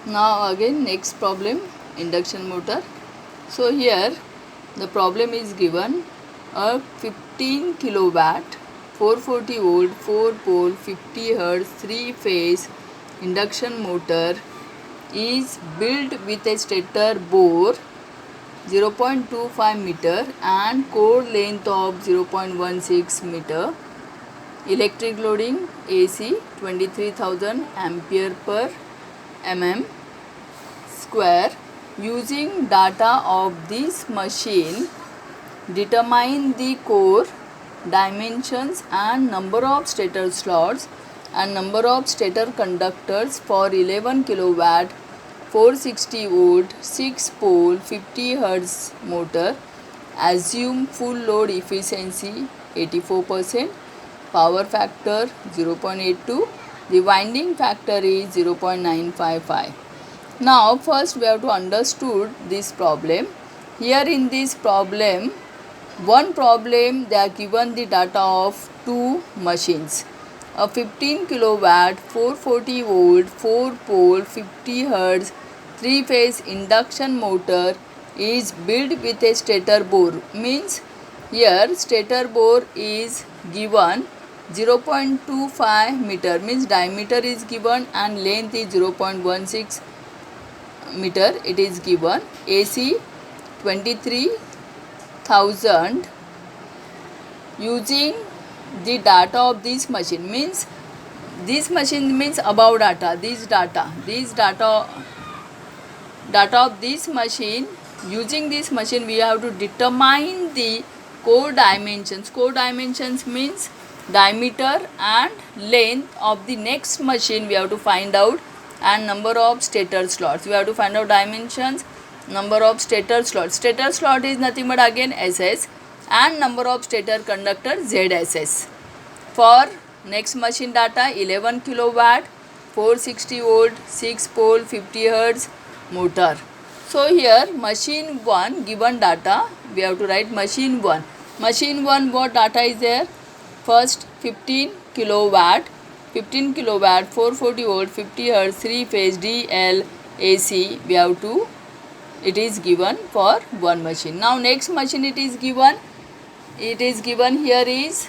Now again next problem, induction motor. So here the problem is given a 15 kilowatt 440 volt 4 pole 50 hertz 3 phase induction motor is built with a stator bore 0.25 meter and core length of 0.16 meter. Electric loading AC 23,000 ampere per mm square. Using data of this machine, determine the core dimensions and number of stator slots and number of stator conductors for 11 kilowatt 460 volt 6 pole 50 hertz motor. Assume full load efficiency 84%, power factor 0.82, the winding factor is 0.955. Now first we have to understood this problem. Here in this problem, one problem they are given the data of two machines. A 15 kilowatt 440 volt 4 pole 50 hertz 3 phase induction motor is built with a stator bore. Means here stator bore is given 0.25 meter, means diameter is given and length is 0.16 meter. It is given. AC 23,000. Using the data of this machine, means this machine means above data, this data of this machine. Using this machine we have to determine the core dimensions. Core dimensions means diameter and length of the next machine we have to find out, and number of stator slots. We have to find out dimensions, number of stator slots. Stator slot is nothing but again SS, and number of stator conductor ZSS. For next machine data 11 kilowatt 460 volt 6 pole 50 hertz motor. So here machine 1 given data, we have to write machine 1. Machine 1 what data is there? First 15 kilowatt 440 volt 50 hertz 3 phase DL AC we have to, it is given for one machine. Now next machine it is given here is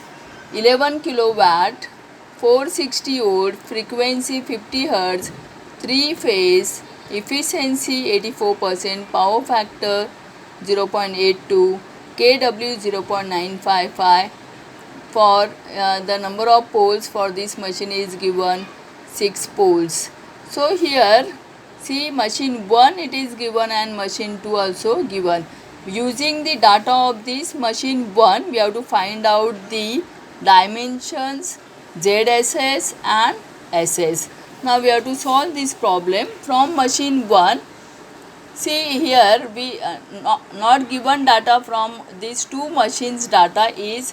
11 kilowatt 460 volt frequency 50 hertz 3 phase efficiency 84%, power factor 0.82, kW 0.955. For the number of poles for this machine is given 6 poles. So here see machine 1 it is given and machine 2 also given. Using the data of this machine 1 we have to find out the dimensions ZSS and SS. Now we have to solve this problem from machine 1. See here we not given data from these two machines. Data is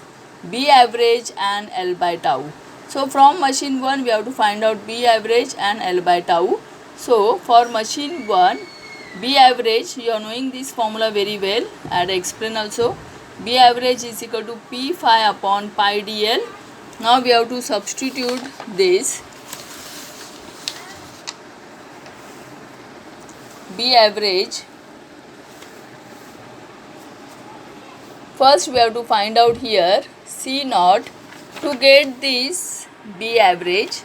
B average and L by tau. So from machine 1 we have to find out B average and L by tau. So for machine 1 B average, you are knowing this formula very well. I had explained also. B average is equal to P phi upon pi dl. Now we have to substitute this. B average. First we have to find out here C naught. To get this B average,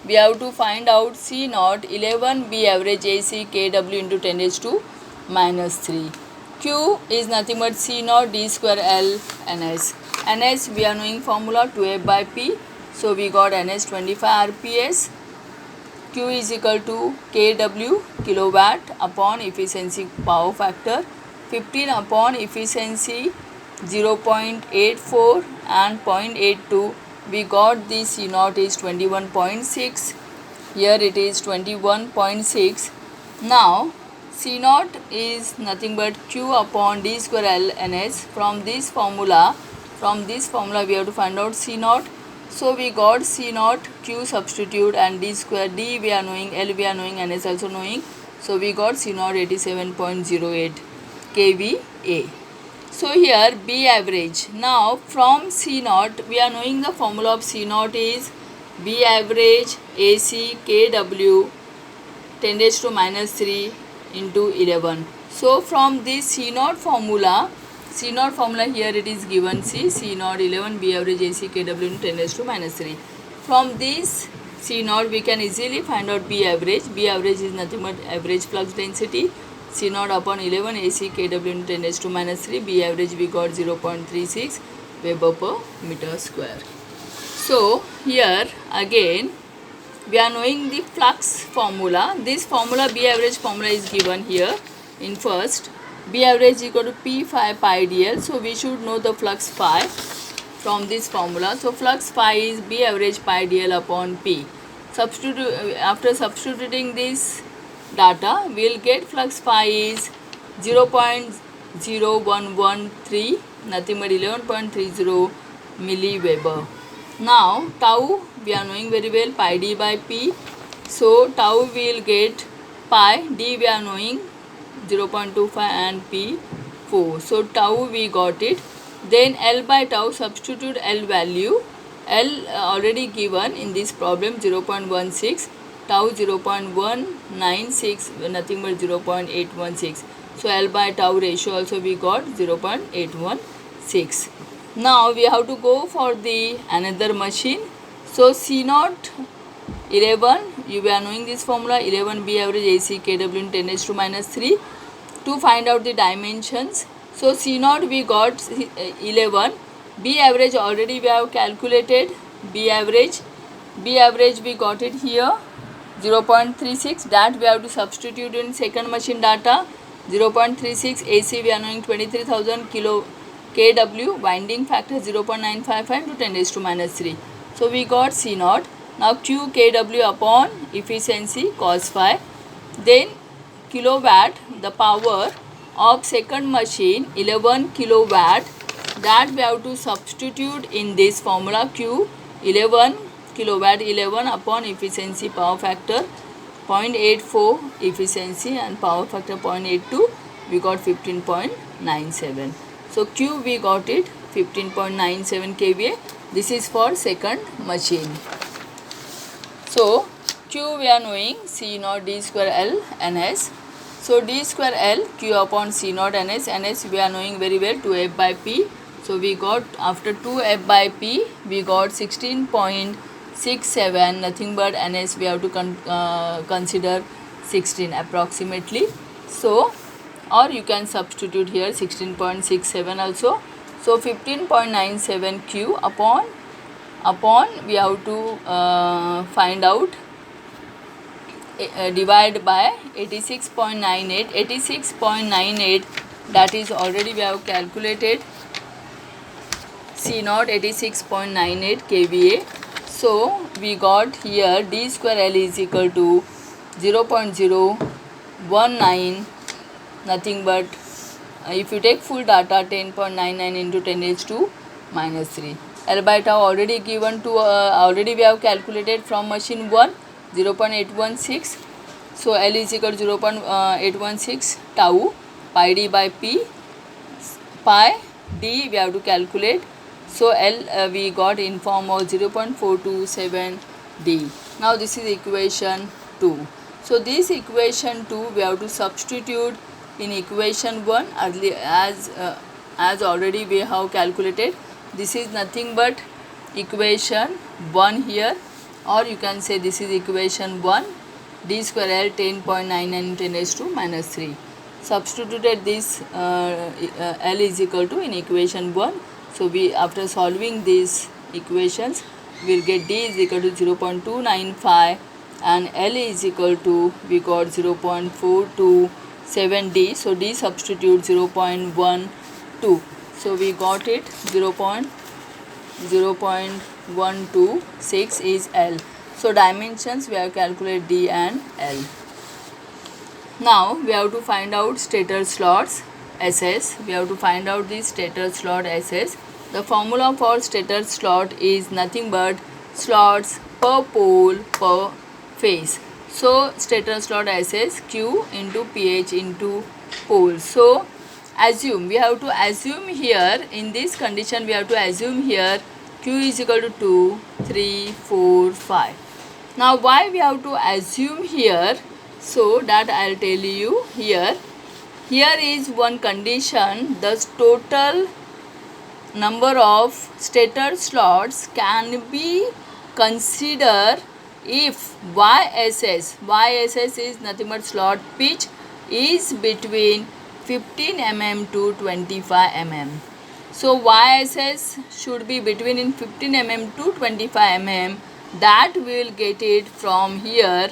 we have to find out C naught 11 B average AC kW into 10 raised to minus 3. Q is nothing but C naught D square L NS. NS we are knowing formula 2F by P. So we got NS 25 RPS. Q is equal to kW kilowatt upon efficiency power factor 15 upon efficiency 0.84 and 0.82. We got this C naught is 21.6. Here it is 21.6. Now C naught is nothing but Q upon D square L NS. From this formula we have to find out C naught. So we got C naught, Q substitute, and D square. D we are knowing, L we are knowing, NS also knowing. So we got C naught 87.08 kVA. So here B average. Now from C naught we are knowing the formula of C naught is B average AC kW 10 raised to minus 3 into 11. So from this C naught formula here it is given C naught 11 B average AC KW into 10 raised to minus 3. From this C naught we can easily find out B average. B average is nothing but average flux density. C naught upon 11 AC KW into 10 raised to minus 3. B average we got 0.36 Weber per meter square. So here again we are knowing the flux formula. This formula B average formula is given here in first. B average equal to P phi pi dl. So we should know the flux phi from this formula. So flux phi is B average pi dl upon P. After substituting this data, we will get flux phi is 0.0113, nothing but 11.30 milliweber. Now tau we are knowing very well, pi d by P. So tau we will get pi, d we are knowing 0.25 and P 4. So tau we got it. Then L by tau, substitute L value. L already given in this problem 0.16, tau 0.196, nothing but 0.816. So L by tau ratio also we got 0.816. Now we have to go for the another machine. So C naught 11, you are knowing this formula, 11 B average AC KW in 10 raised to minus 3. To find out the dimensions, so C naught we got 11, B average already we have calculated, B average we got it here 0.36, that we have to substitute in second machine data 0.36. AC we are knowing 23,000 kW, winding factor 0.955 to 10 raised to minus 3. So we got C naught. Now Q kW upon efficiency cos phi, then kilowatt, the power of second machine 11 kilowatt, that we have to substitute in this formula. Q 11 kilowatt, 11 upon efficiency power factor 0.84 efficiency and power factor 0.82, we got 15.97. So Q we got it 15.97 kVA. This is for second machine. So Q we are knowing C naught d square L Ns. So d square L Q upon C naught Ns. Ns we are knowing very well, 2F by P. So we got, after 2F by P we got 16.67, nothing but Ns we have to consider 16 approximately. So or you can substitute here 16.67 also. So 15.97 Q upon we have to find out, divide by 86.98, that is already we have calculated C naught 86.98 kVA. So we got here d square L is equal to 0.019, nothing but if you take full data 10.99 into 10 raised to minus 3. L by tau already given to already we have calculated from machine 1 0.816. So L is equal to 0.816 tau, pi d by P, pi d we have to calculate. So L we got in form of 0.427 d. Now this is equation 2. So this equation 2 we have to substitute in equation 1 as already we have calculated. This is nothing but equation 1 here, or you can say this is equation 1, d square L 10.99 10 raised to minus 3. Substituted this L is equal to in equation 1. So we, after solving these equations, we will get d is equal to 0.295 and L is equal to, we got 0.427 d. So d substitute 0.12. So we got it 0.126 is L. So dimensions we have calculated d and L. Now we have to find out stator slots SS. We have to find out the stator slot SS. The formula for stator slot is nothing but slots per pole per phase. So stator slot SS Q into PH into pole. So assume, we have to assume here, in this condition we have to assume here Q is equal to 2, 3, 4, 5. Now why we have to assume here So that I'll tell you here. Here is one condition: the total number of stator slots can be considered if YSS is nothing but slot pitch is between 15 mm to 25 mm. So YSS should be between in 15 mm to 25 mm. That we will get it from here.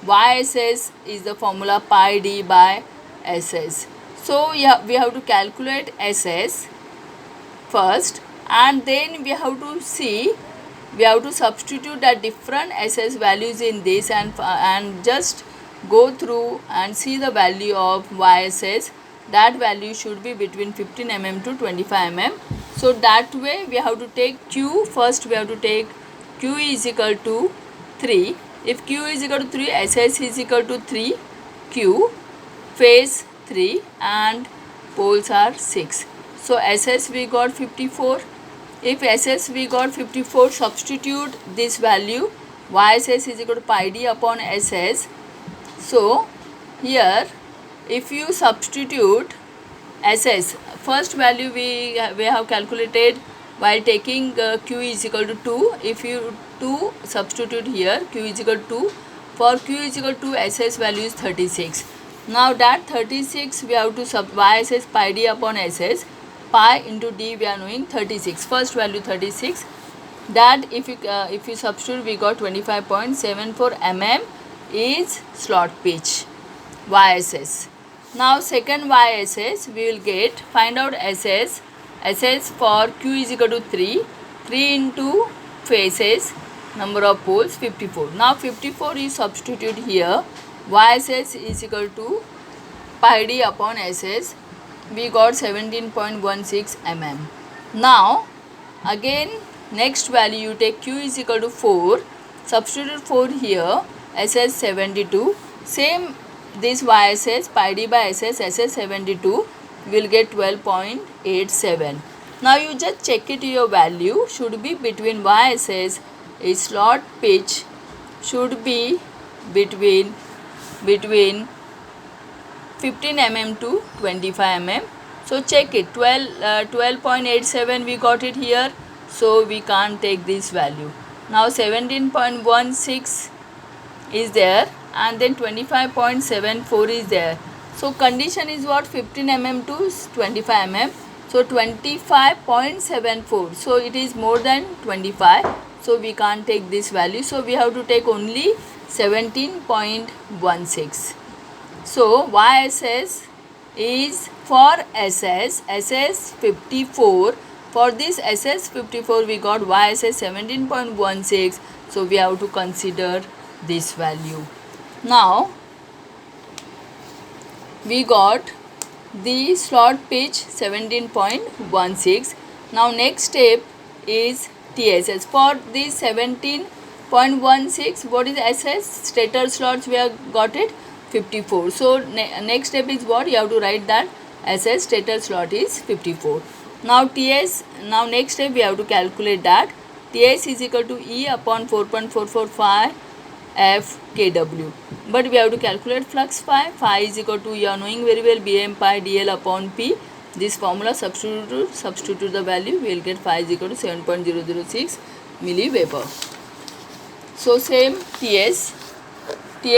YSS is the formula pi d by SS. So yeah, we have to calculate SS first, and then we have to see, we have to substitute the different SS values in this, and just go through and see the value of YSS. That value should be between 15 mm to 25 mm. So that way we have to take Q first. We have to take Q is equal to 3. If Q is equal to 3, SS is equal to 3 Q, phase 3 and poles are 6. So SS we got 54. If SS we got 54, substitute this value. YSS is equal to pi d upon SS. So here if you substitute SS, first value we have calculated while taking Q is equal to 2. If you 2 substitute here, Q is equal to 2. For Q is equal to SS value is 36. Now that 36 we have to YSS pi d upon SS. Pi into d we are knowing 36. First value 36. That if you substitute, we got 25.74 mm is slot pitch YSS. Now second YSS we will get, find out SS. SS for Q is equal to 3. 3 into phases, number of poles 54. Now 54 is substituted here. YSS is equal to pi d upon SS. We got 17.16 mm. Now again next value you take Q is equal to 4. Substitute 4 here. SS 72. Same this YSS pi d by SS, SS 72 will get 12.87. Now you just check it, your value should be between YSS is slot pitch should be between 15 mm to 25 mm. So check it, 12.87 we got it here, so we can't take this value. Now 17.16 is there, and then 25.74 is there. So condition is what, 15 mm to 25 mm. So 25.74, so it is more than 25, so we can't take this value. So we have to take only 17.16. So YSS is for SS 54. For this SS 54 we got YSS 17.16. So we have to consider this value. Now we got the slot pitch 17.16. Now next step is TSS. For this 17.16, what is SS? Stator slots we have got it 54. So next step is what? You have to write that SS stator slot is 54. Now TS, now next step we have to calculate that. TS is equal to E upon 4.445 F kW. But we have to calculate flux phi. Phi is equal to, you are knowing very well, Bm pi dl upon P. This formula substitute the value, we will get phi is equal to 7.006 milliweber. So same TS we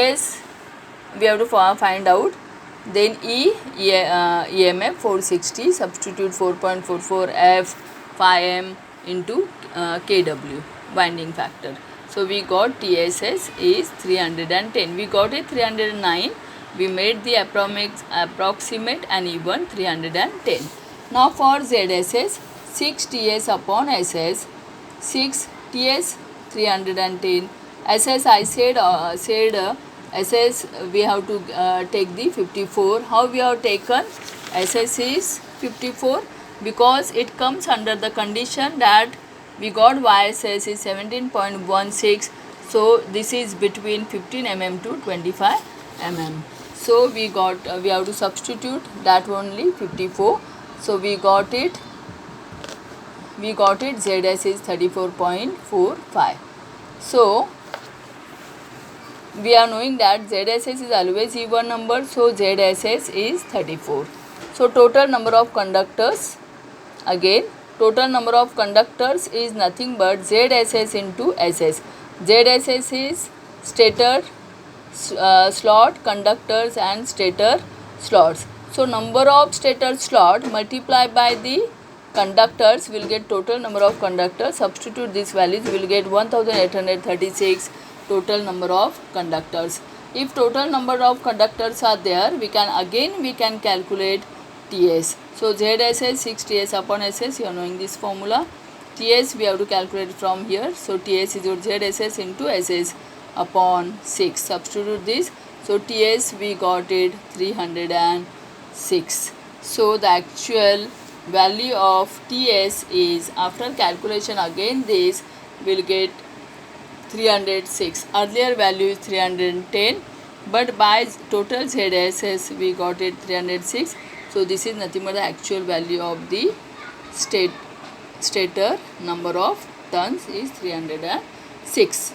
have to find out. Then EMF 460, substitute 4.44 F phi m into kW winding factor. So we got TSS is 310. We got it 309. We made the approximate and even 310. Now for ZSS, 6 TS upon SS, 6 TS 310. SS I said SS we have to take the 54. How we have taken SS is 54? Because it comes under the condition that we got YSS is 17.16. So this is between 15 mm to 25 mm. So we have to substitute that only 54. So we got it ZS is 34.45. So we are knowing that ZSS is always even number, so ZSS is 34. So total number of conductors, again total number of conductors is nothing but ZSS into SS. ZSS is stator slot, conductors and stator slots. So number of stator slot multiplied by the conductors will get total number of conductors. Substitute these values, will get 1836 total number of conductors. If total number of conductors are there, we can calculate TS. So ZSS 6 TS upon SS, you are knowing this formula. TS we have to calculate from here. So TS is your ZSS into SS upon 6. Substitute this. So TS we got it 306. So the actual value of TS is, after calculation again this, will get 306. Earlier value is 310, but by total ZSS we got it 306. So this is nothing but the actual value of the stator number of turns is 306.